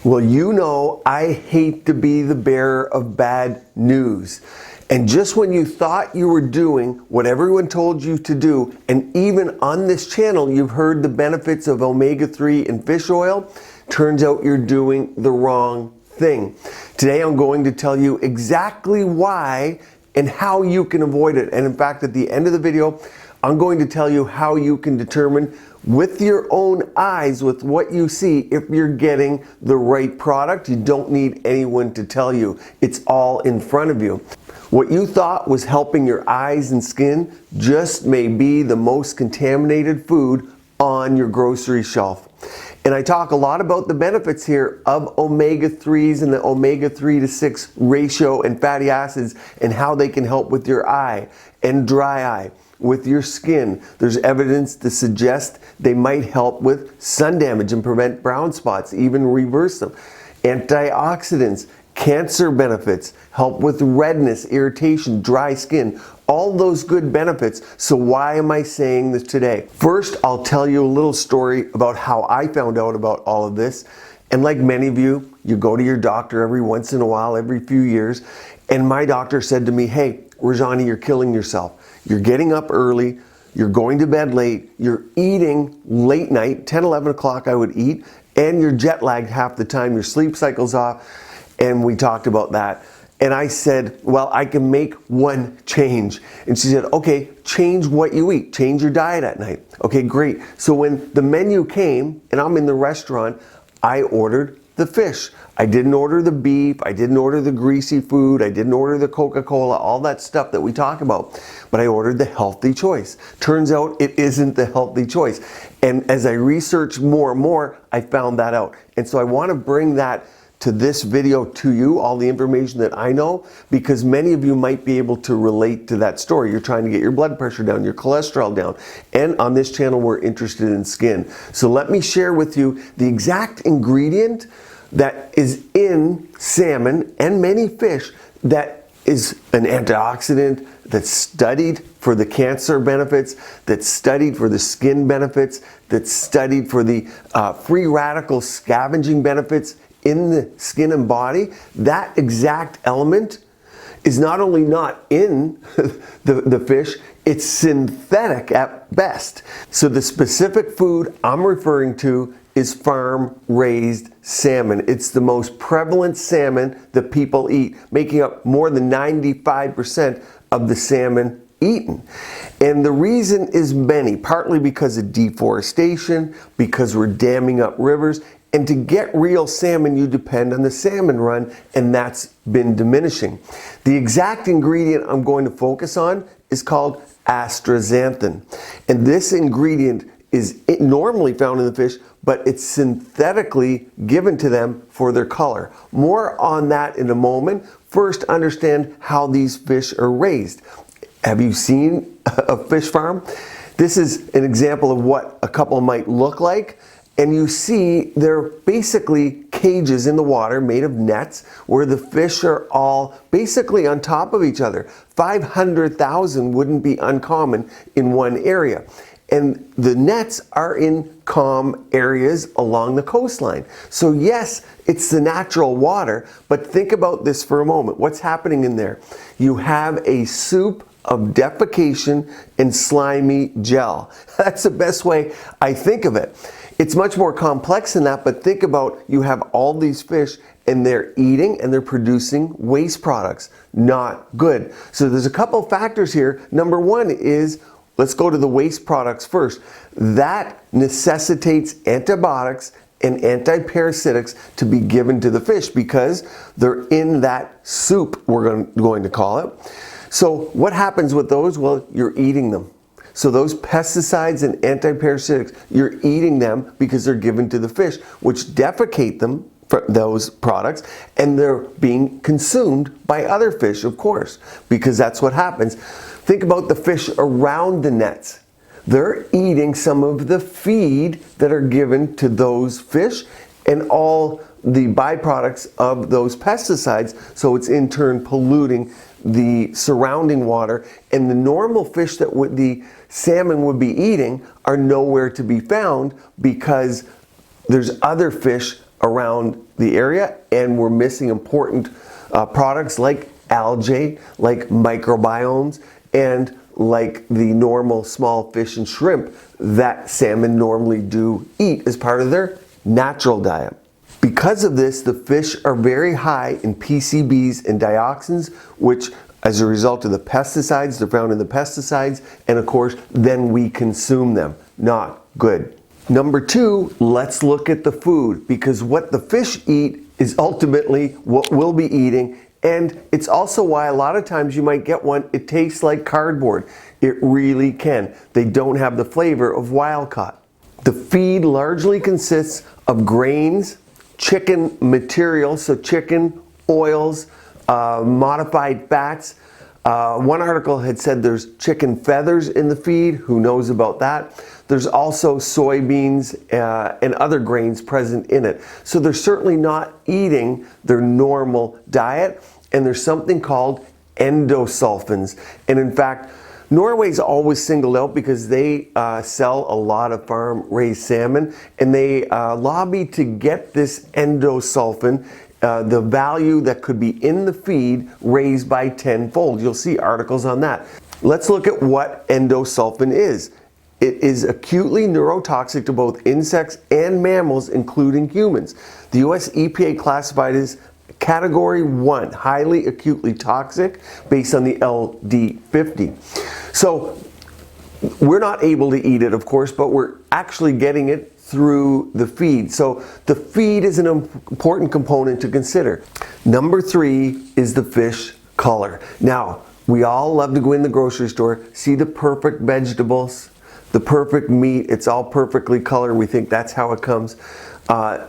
Well, you know, I hate to be the bearer of bad news. And just when you thought you were doing what everyone told you to do, and even on this channel you've heard the benefits of omega-3 in fish oil, turns out you're doing the wrong thing. Today I'm going to tell you exactly why and how you can avoid it. And in fact, at the end of the video, I'm going to tell you how you can determine with your own eyes, with what you see, if you're getting the right product. You don't need anyone to tell you. It's all in front of you. What you thought was helping your eyes and skin just may be the most contaminated food on your grocery shelf. And I talk a lot about the benefits here of omega-3s and the omega-3 to 6 ratio and fatty acids and how they can help with your eye and dry eye, with your skin. There's evidence to suggest they might help with sun damage and prevent brown spots, even reverse them. Antioxidants, cancer benefits, help with redness, irritation, dry skin, all those good benefits. So why am I saying this today? First, I'll tell you a little story about how I found out about all of this. And like many of you, you go to your doctor every once in a while, every few years, and my doctor said to me, "Hey, Rajani, you're killing yourself. You're getting up early, you're going to bed late, you're eating late night, 10, 11 o'clock I would eat, and you're jet lagged half the time, your sleep cycle's off." And we talked about that. And I said, well, I can make one change. And she said, okay, change what you eat, change your diet at night. Okay, great. So when the menu came and I'm in the restaurant, I ordered the fish. I didn't order the beef, I didn't order the greasy food, I didn't order the Coca-Cola, all that stuff that we talk about, but I ordered the healthy choice. Turns out it isn't the healthy choice. And as I researched more and more, I found that out. And so I want to bring that to this video to you, all the information that I know, because many of you might be able to relate to that story. You're trying to get your blood pressure down, your cholesterol down, and on this channel we're interested in skin. So let me share with you the exact ingredient that is in salmon and many fish that is an antioxidant, that's studied for the cancer benefits, that's studied for the skin benefits, that's studied for the free radical scavenging benefits in the skin and body. That exact element is not only not in the fish, it's synthetic at best. So the specific food I'm referring to is farm-raised salmon. It's the most prevalent salmon that people eat, making up more than 95% of the salmon eaten. And the reason is many, partly because of deforestation, because we're damming up rivers, and to get real salmon, you depend on the salmon run, and that's been diminishing. The exact ingredient I'm going to focus on is called astaxanthin. And this ingredient is normally found in the fish, but it's synthetically given to them for their color. More on that in a moment. First, understand how these fish are raised. Have you seen a fish farm? This is an example of what a couple might look like. And you see they're basically cages in the water made of nets where the fish are all basically on top of each other. 500,000 wouldn't be uncommon in one area. And the nets are in calm areas along the coastline. So yes, it's the natural water, but think about this for a moment. What's happening in there? You have a soup of defecation and slimy gel. That's the best way I think of it. It's much more complex than that, but think about, you have all these fish and they're eating and they're producing waste products. Not good. So there's a couple factors here. Number one is, let's go to the waste products first. That necessitates antibiotics and antiparasitics to be given to the fish because they're in that soup, we're going to call it. So what happens with those? Well, you're eating them. So those pesticides and antiparasitics, you're eating them because they're given to the fish, which defecate them, those products, and they're being consumed by other fish, of course, because that's what happens. Think about the fish around the nets. They're eating some of the feed that are given to those fish and all the byproducts of those pesticides, so it's in turn polluting the surrounding water, and the normal fish that the salmon would be eating are nowhere to be found because there's other fish around the area, and we're missing important products like algae, like microbiomes, and like the normal small fish and shrimp that salmon normally do eat as part of their natural diet. Because of this, the fish are very high in PCBs and dioxins, which as a result of the pesticides, they're found in the pesticides, and of course, then we consume them. Not good. Number two, let's look at the food, because what the fish eat is ultimately what we'll be eating, and it's also why a lot of times you might get one, it tastes like cardboard. It really can. They don't have the flavor of wild caught. The feed largely consists of grains, chicken material, so chicken, oils, modified fats. One article had said there's chicken feathers in the feed. Who knows about that? There's also soybeans and other grains present in it. So they're certainly not eating their normal diet. And there's something called endosulfans. And in fact, Norway's always singled out because they sell a lot of farm-raised salmon, and they lobby to get this endosulfan, the value that could be in the feed, raised by tenfold. You'll see articles on that. Let's look at what endosulfan is. It is acutely neurotoxic to both insects and mammals, including humans. The US EPA classified as Category 1, highly acutely toxic, based on the LD50. So we're not able to eat it, of course, but we're actually getting it through the feed. So the feed is an important component to consider. Number three is the fish color. Now, we all love to go in the grocery store, see the perfect vegetables, the perfect meat. It's all perfectly colored. We think that's how it comes.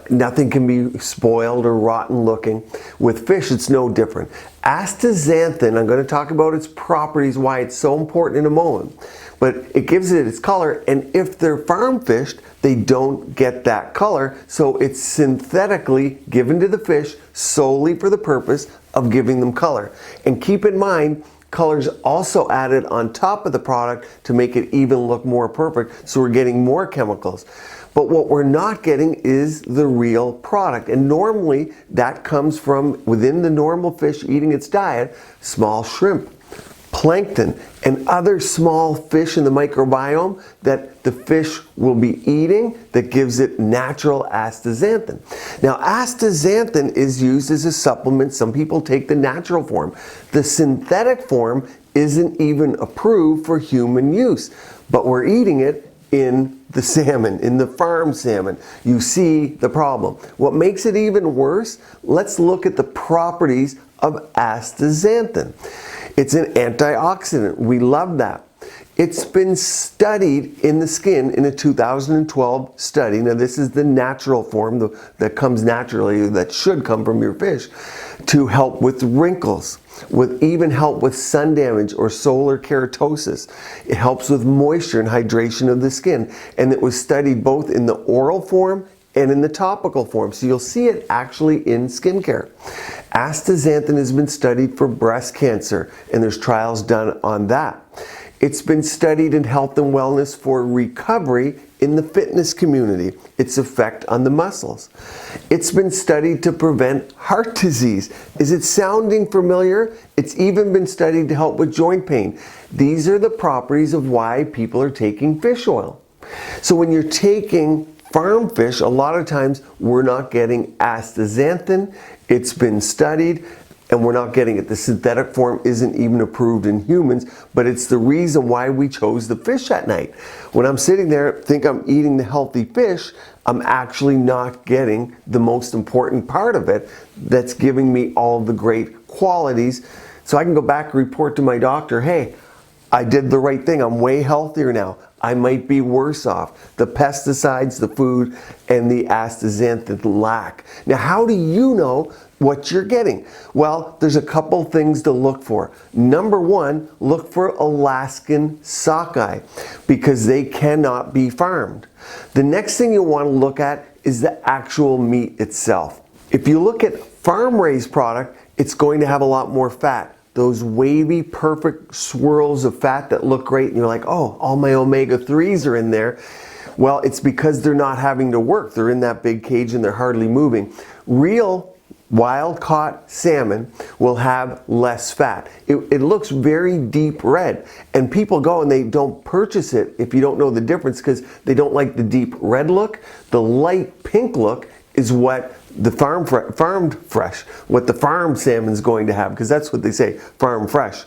Nothing can be spoiled or rotten looking. With fish, it's no different. Astaxanthin, I'm going to talk about its properties, why it's so important in a moment. But it gives it its color, and if they're farm fished, they don't get that color, so it's synthetically given to the fish solely for the purpose of giving them color. And keep in mind, color's also added on top of the product to make it even look more perfect, so we're getting more chemicals. But what we're not getting is the real product. And normally that comes from within the normal fish eating its diet, small shrimp, plankton, and other small fish in the microbiome that the fish will be eating that gives it natural astaxanthin. Now, astaxanthin is used as a supplement. Some people take the natural form. The synthetic form isn't even approved for human use, but we're eating it in the salmon, in the farm salmon. You see the problem. What makes it even worse, let's look at the properties of astaxanthin. It's an antioxidant. We love that. It's been studied in the skin in a 2012 study. Now, this is the natural form that comes naturally, that should come from your fish, to help with wrinkles, with even help with sun damage or solar keratosis. It helps with moisture and hydration of the skin. And it was studied both in the oral form and in the topical form. So you'll see it actually in skincare. Astaxanthin has been studied for breast cancer, and there's trials done on that. It's been studied in health and wellness for recovery in the fitness community, its effect on the muscles. It's been studied to prevent heart disease. Is it sounding familiar? It's even been studied to help with joint pain. These are the properties of why people are taking fish oil. So when you're taking farm fish, a lot of times we're not getting astaxanthin. It's been studied, and we're not getting it. The synthetic form isn't even approved in humans, but it's the reason why we chose the fish at night. When I'm sitting there, think I'm eating the healthy fish, I'm actually not getting the most important part of it that's giving me all the great qualities. So I can go back and report to my doctor, hey, I did the right thing. I'm way healthier now. I might be worse off. The pesticides, the food, and the astaxanthin lack. Now, how do you know what you're getting? Well, there's a couple things to look for. Number one, look for Alaskan sockeye because they cannot be farmed. The next thing you want to look at is the actual meat itself. If you look at farm-raised product, it's going to have a lot more fat. Those wavy, perfect swirls of fat that look great, and you're like, oh, all my omega-3s are in there. Well, it's because they're not having to work. They're in that big cage and they're hardly moving. Real wild-caught salmon will have less fat. It looks very deep red, and people go and they don't purchase it if you don't know the difference because they don't like the deep red look. The light pink look is what the farmed fresh, what the farm salmon's going to have, because that's what they say, farm fresh.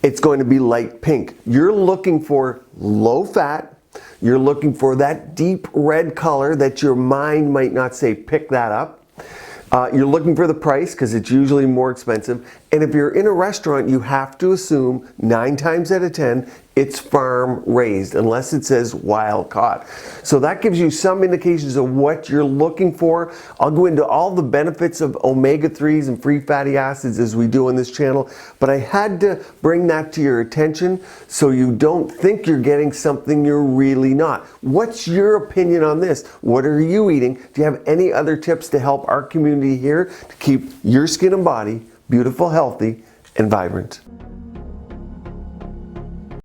It's going to be light pink. You're looking for low fat. You're looking for that deep red color that your mind might not say, pick that up. You're looking for the price because it's usually more expensive. And if you're in a restaurant, you have to assume 9 times out of 10 it's farm raised unless it says wild caught. So that gives you some indications of what you're looking for. I'll go into all the benefits of omega-3s and free fatty acids as we do on this channel, but I had to bring that to your attention so you don't think you're getting something you're really not. What's your opinion on this? What are you eating? Do you have any other tips to help our community here to keep your skin and body beautiful, healthy, and vibrant?